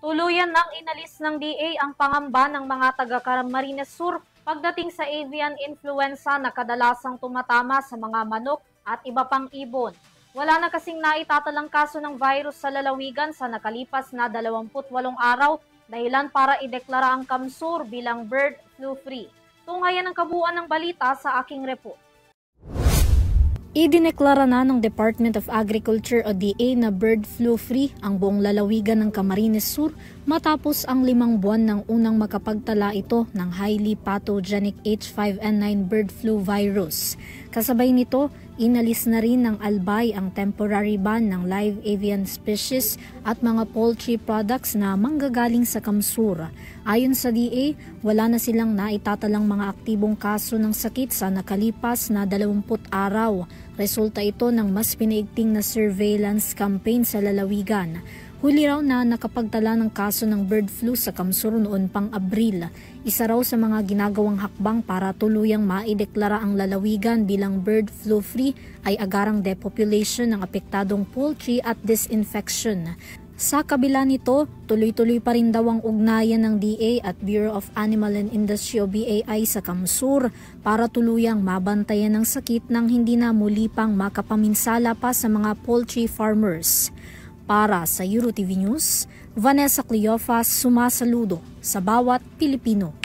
Tuluyan nang inalis ng DA ang pangamba ng mga taga Camarines Sur pagdating sa avian influenza na kadalasang tumatama sa mga manok at iba pang ibon. Wala na kasing naitatalang kaso ng virus sa lalawigan sa nakalipas na 28 araw, dahilan para ideklara ang Camsur bilang bird flu free. Tunghayan ang kabuuan ng balita sa aking report. Idineklara na ng Department of Agriculture o DA na bird flu free ang buong lalawigan ng Camarines Sur matapos ang 5 buwan ng unang makapagtala ito ng highly pathogenic H5N9 bird flu virus. Kasabay nito, inalis na rin ng Albay ang temporary ban ng live avian species at mga poultry products na manggagaling sa Camsur. Ayon sa DA, wala na silang naitatalang mga aktibong kaso ng sakit sa nakalipas na 20 araw. Resulta ito ng mas pinaigting na surveillance campaign sa lalawigan. Huli raw na nakapagtala ng kaso ng bird flu sa Camsur noon pang Abril. Isa raw sa mga ginagawang hakbang para tuluyang maideklara ang lalawigan bilang bird flu free ay agarang depopulation ng apektadong poultry at disinfection. Sa kabila nito, tuloy-tuloy pa rin daw ang ugnayan ng DA at Bureau of Animal and Industry o BAI sa Camsur para tuluyang mabantayan ng sakit nang hindi na muli pang makapaminsala pa sa mga poultry farmers. Para sa EuroTV News, Vanessa Cleofas sumasaludo sa bawat Pilipino.